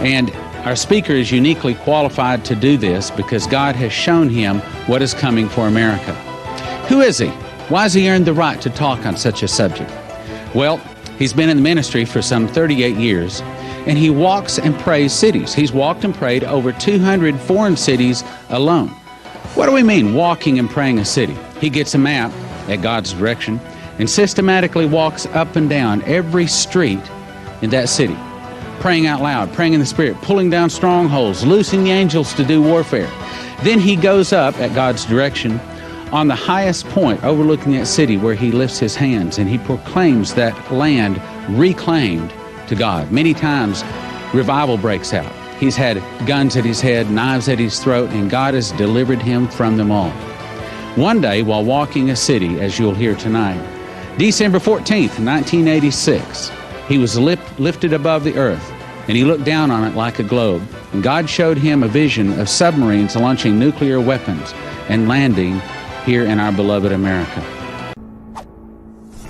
And our speaker is uniquely qualified to do this because God has shown him what is coming for America. Who is he? Why has he earned the right to talk on such a subject? Well, he's been in the ministry for some 38 years, and he walks and prays cities. He's walked and prayed over 200 foreign cities alone. What do we mean, walking and praying a city? He gets a map at God's direction and systematically walks up and down every street in that city, praying out loud, praying in the Spirit, pulling down strongholds, loosing the angels to do warfare. Then he goes up at God's direction on the highest point overlooking that city, where he lifts his hands and he proclaims that land reclaimed to God. Many times revival breaks out. He's had guns at his head, knives at his throat, and God has delivered him from them all. One day, while walking a city, as you'll hear tonight, December 14th, 1986, he was lifted above the earth, and he looked down on it like a globe. And God showed him a vision of submarines launching nuclear weapons and landing here in our beloved America.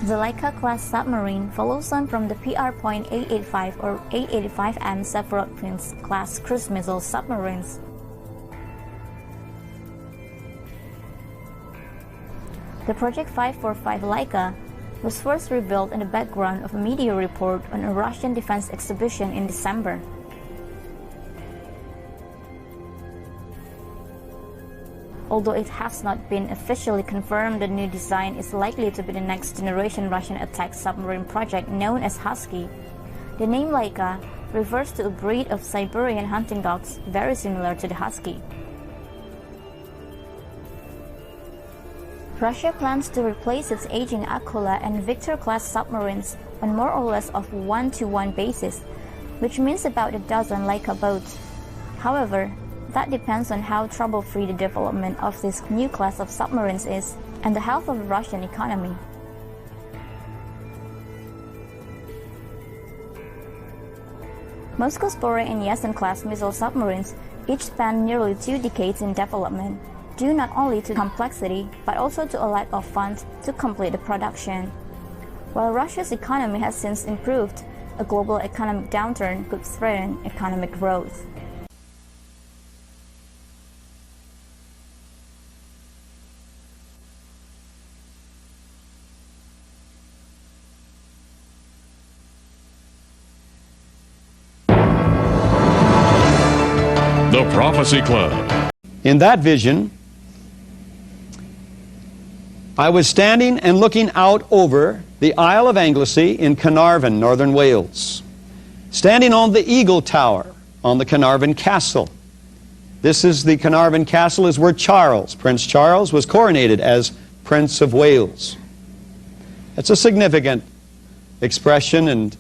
The Laika-class submarine follows on from the PR.885 or 885M Submarines-class cruise missile submarines. The Project 545 Laika was first revealed in the background of a media report on a Russian defense exhibition in December. Although it has not been officially confirmed, the new design is likely to be the next generation Russian attack submarine project known as Husky. The name Laika refers to a breed of Siberian hunting dogs very similar to the Husky. Russia plans to replace its aging Akula and Victor-class submarines on more or less of one-to-one basis, which means about a dozen Laika boats. However, that depends on how trouble-free the development of this new class of submarines is and the health of the Russian economy. Moscow's Boris and Yeltsin-class missile submarines each span nearly 2 decades in development, due not only to complexity but also to a lack of funds to complete the production. While Russia's economy has since improved, a global economic downturn could threaten economic growth. The Prophecy Club. In that vision, I was standing and looking out over the Isle of Anglesey in Carnarvon, northern Wales, standing on the Eagle Tower on the Carnarvon Castle. This is the Carnarvon Castle, is where Prince Charles, was coronated as Prince of Wales. It's a significant expression and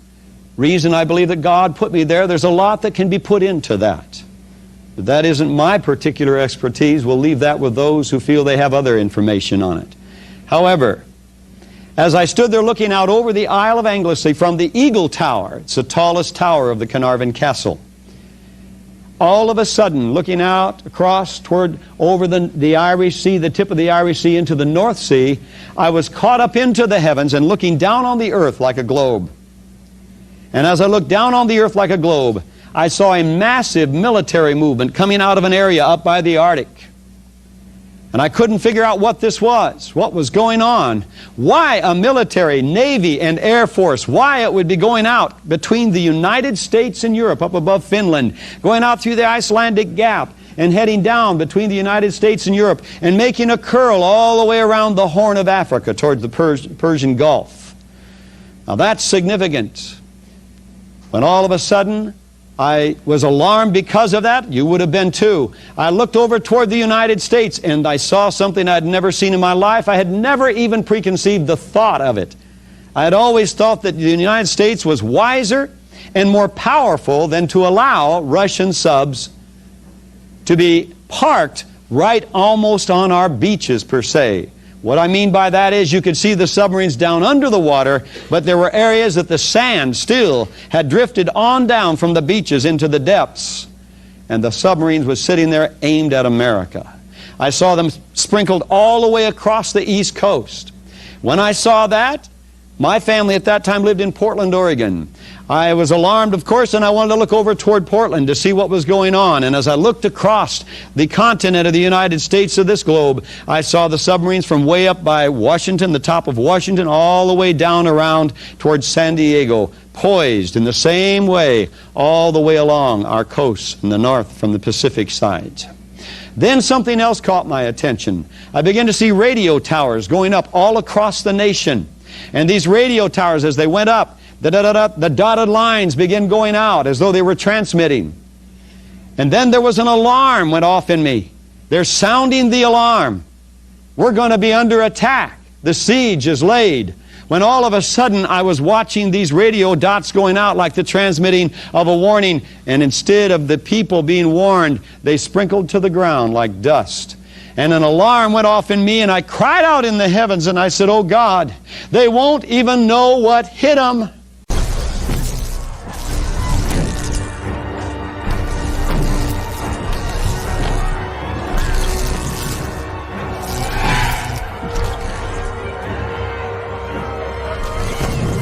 reason I believe that God put me there. There's a lot that can be put into that. But that isn't my particular expertise. We'll leave that with those who feel they have other information on it. However, as I stood there looking out over the Isle of Anglesey from the Eagle Tower, it's the tallest tower of the Carnarvon Castle, all of a sudden, looking out across toward over the Irish Sea, the tip of the Irish Sea into the North Sea, I was caught up into the heavens and looking down on the earth like a globe. And as I looked down on the earth like a globe, I saw a massive military movement coming out of an area up by the Arctic. And I couldn't figure out what this was, what was going on, why a military, Navy, and Air Force, why it would be going out between the United States and Europe up above Finland, going out through the Icelandic Gap and heading down between the United States and Europe and making a curl all the way around the Horn of Africa towards the Persian Gulf. Now that's significant. When all of a sudden I was alarmed because of that. You would have been too. I looked over toward the United States and I saw something I had never seen in my life. I had never even preconceived the thought of it. I had always thought that the United States was wiser and more powerful than to allow Russian subs to be parked right almost on our beaches per se. What I mean by that is you could see the submarines down under the water, but there were areas that the sand still had drifted on down from the beaches into the depths. And the submarines were sitting there aimed at America. I saw them sprinkled all the way across the East Coast. When I saw that, My family at that time lived in Portland, Oregon. I was alarmed, of course, and I wanted to look over toward Portland to see what was going on. And as I looked across the continent of the United States of this globe, I saw the submarines from way up by Washington, the top of Washington, all the way down around towards San Diego, poised in the same way all the way along our coast in the north from the Pacific side. Then something else caught my attention. I began to see radio towers going up all across the nation. And these radio towers, as they went up, the dotted lines began going out as though they were transmitting. And then there was an alarm went off in me. They're sounding the alarm. We're going to be under attack. The siege is laid. When all of a sudden I was watching these radio dots going out like the transmitting of a warning, and instead of the people being warned, they sprinkled to the ground like dust. And an alarm went off in me, and I cried out in the heavens, and I said, "Oh God, they won't even know what hit them."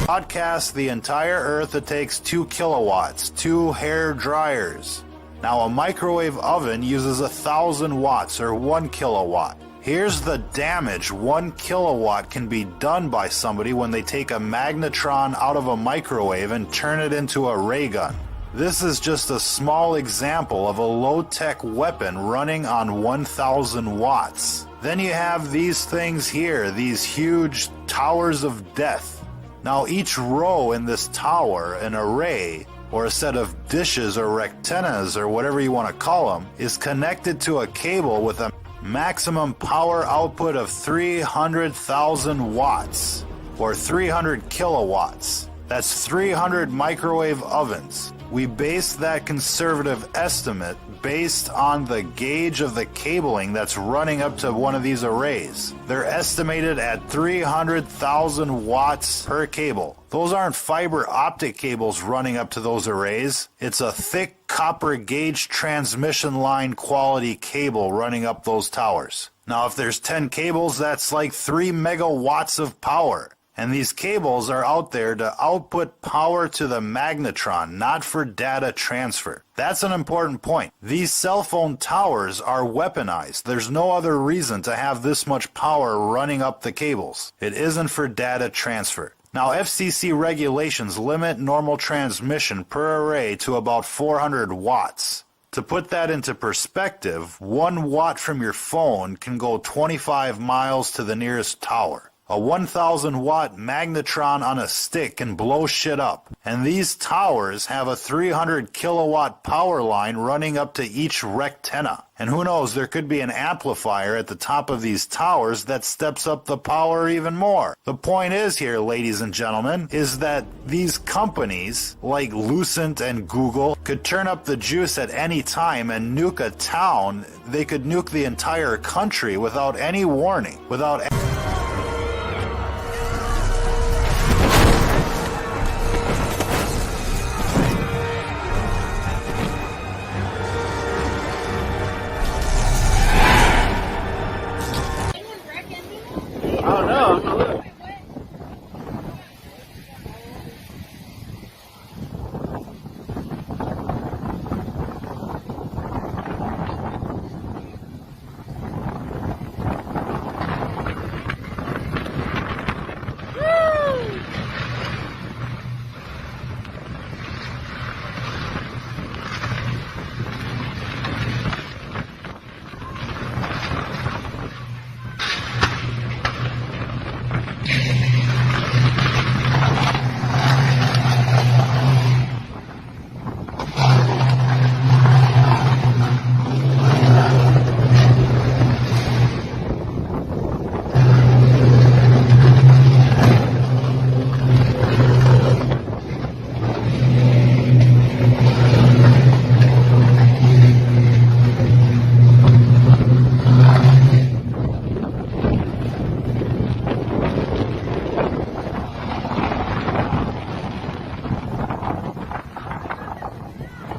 Broadcast the entire Earth, it takes 2 kilowatts, 2 hair dryers. Now a microwave oven uses 1,000 watts or 1 kilowatt. Here's the damage 1 kilowatt can be done by somebody when they take a magnetron out of a microwave and turn it into a ray gun. This is just a small example of a low-tech weapon running on 1,000 watts. Then you have these things here, these huge towers of death. Now each row in this tower, an array, or a set of dishes or rectennas or whatever you want to call them, is connected to a cable with a maximum power output of 300,000 watts, or 300 kilowatts. That's 300 microwave ovens. We base that conservative estimate based on the gauge of the cabling that's running up to one of these arrays. They're estimated at 300,000 watts per cable. Those aren't fiber optic cables running up to those arrays. It's a thick copper gauge transmission line quality cable running up those towers. Now if there's 10 cables, that's like 3 megawatts of power. And these cables are out there to output power to the magnetron, not for data transfer. That's an important point. These cell phone towers are weaponized. There's no other reason to have this much power running up the cables. It isn't for data transfer. Now, FCC regulations limit normal transmission per array to about 400 watts. To put that into perspective, 1 watt from your phone can go 25 miles to the nearest tower. A 1,000 watt magnetron on a stick can blow shit up. And these towers have a 300 kilowatt power line running up to each rectenna. And who knows, there could be an amplifier at the top of these towers that steps up the power even more. The point is here, ladies and gentlemen, is that these companies like Lucent and Google could turn up the juice at any time and nuke a town. They could nuke the entire country without any warning, without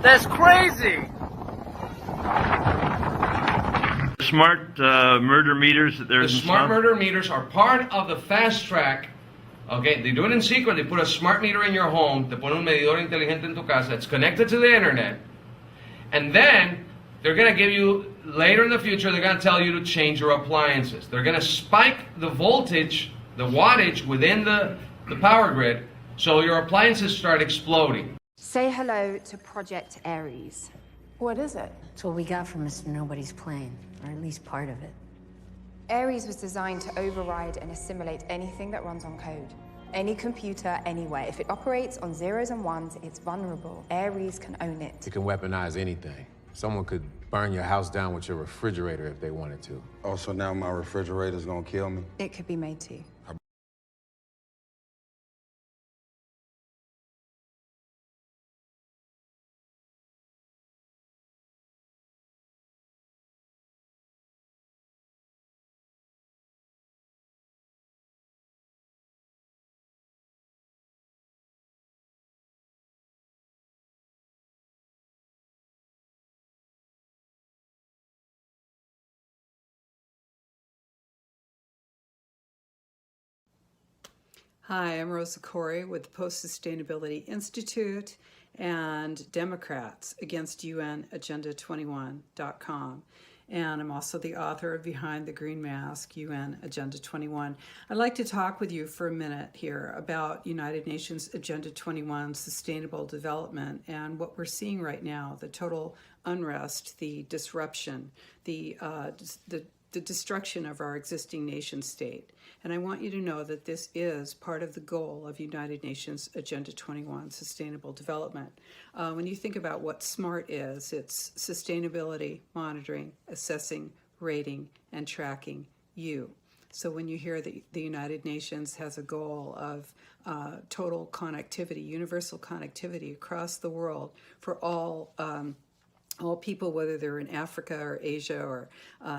That's crazy! Smart murder meters. The smart murder meters are part of the fast track Okay, they do it in secret. They put a smart meter in your home. Te ponen un medidor inteligente en tu casa. It's connected to the internet. And then they're going to give you, later in the future, they're going to tell you to change your appliances. They're going to spike the voltage, the wattage within the power grid, so your appliances start exploding. Say hello to Project Ares. What is it? It's what we got from Mr. Nobody's plane, or at least part of it. Ares was designed to override and assimilate anything that runs on code. Any computer, anywhere. If it operates on zeros and ones, it's vulnerable. Ares can own it. It can weaponize anything. Someone could burn your house down with your refrigerator if they wanted to. Oh, so now my refrigerator's gonna kill me? It could be made to. Hi, I'm Rosa Corey with the Post-Sustainability Institute and Democrats Against UN Agenda 21.com. And I'm also the author of Behind the Green Mask, UN Agenda 21. I'd like to talk with you for a minute here about United Nations Agenda 21 Sustainable Development and what we're seeing right now, the total unrest, the disruption, the destruction of our existing nation state. And I want you to know that this is part of the goal of United Nations Agenda 21, Sustainable Development. When you think about what SMART is, it's sustainability, monitoring, assessing, rating, and tracking you. So when you hear that the United Nations has a goal of total connectivity, universal connectivity across the world for all people, whether they're in Africa or Asia or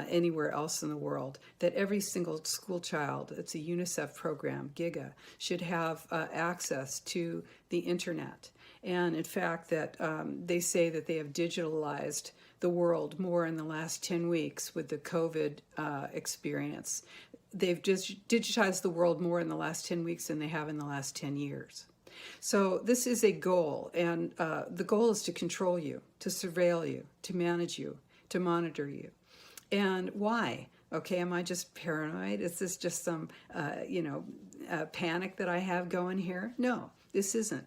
anywhere else in the world, that every single school child, it's a UNICEF program, GIGA, should have access to the internet. And in fact, that they say that they have digitalized the world more in the last 10 weeks with the COVID experience. They've just digitized the world more in the last 10 weeks than they have in the last 10 years. So this is a goal, and the goal is to control you, to surveil you, to manage you, to monitor you. And why? Okay, am I just paranoid? Is this just some, panic that I have going here? No, this isn't.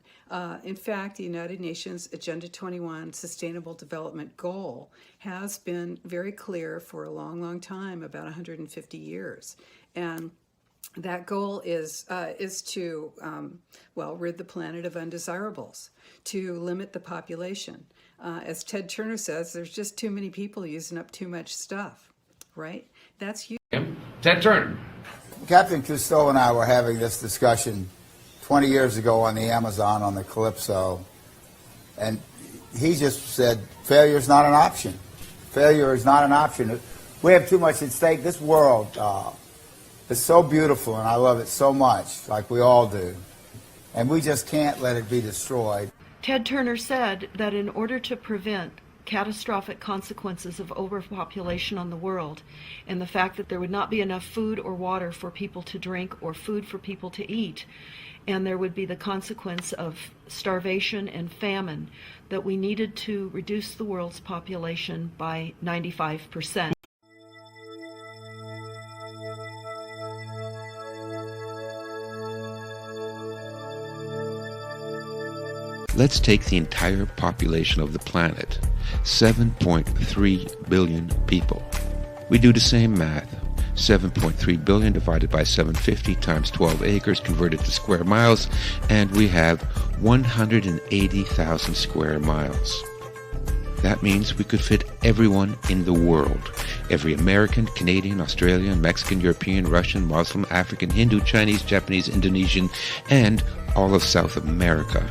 In fact, the United Nations Agenda 21 Sustainable Development Goal has been very clear for a long, long time, about 150 years. And that goal is to, rid the planet of undesirables, to limit the population. As Ted Turner says, there's just too many people using up too much stuff, right? That's you. Ted Turner. Captain Cousteau and I were having this discussion 20 years ago on the Amazon on the Calypso, and he just said, failure is not an option. Failure is not an option. We have too much at stake. This world is so beautiful, and I love it so much, like we all do. And we just can't let it be destroyed. Ted Turner said that in order to prevent catastrophic consequences of overpopulation on the world and the fact that there would not be enough food or water for people to drink or food for people to eat, and there would be the consequence of starvation and famine, that we needed to reduce the world's population by 95%. Let's take the entire population of the planet, 7.3 billion people. We do the same math. 7.3 billion divided by 750 times 12 acres converted to square miles, and we have 180,000 square miles. That means we could fit everyone in the world. Every American, Canadian, Australian, Mexican, European, Russian, Muslim, African, Hindu, Chinese, Japanese, Indonesian, and all of South America,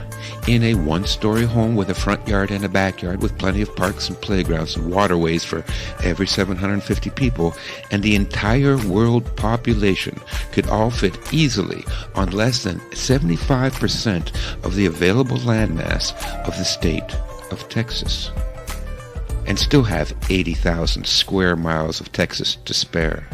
in a one-story home with a front yard and a backyard with plenty of parks and playgrounds and waterways for every 750 people, and the entire world population could all fit easily on less than 75% of the available landmass of the state of Texas, and still have 80,000 square miles of Texas to spare.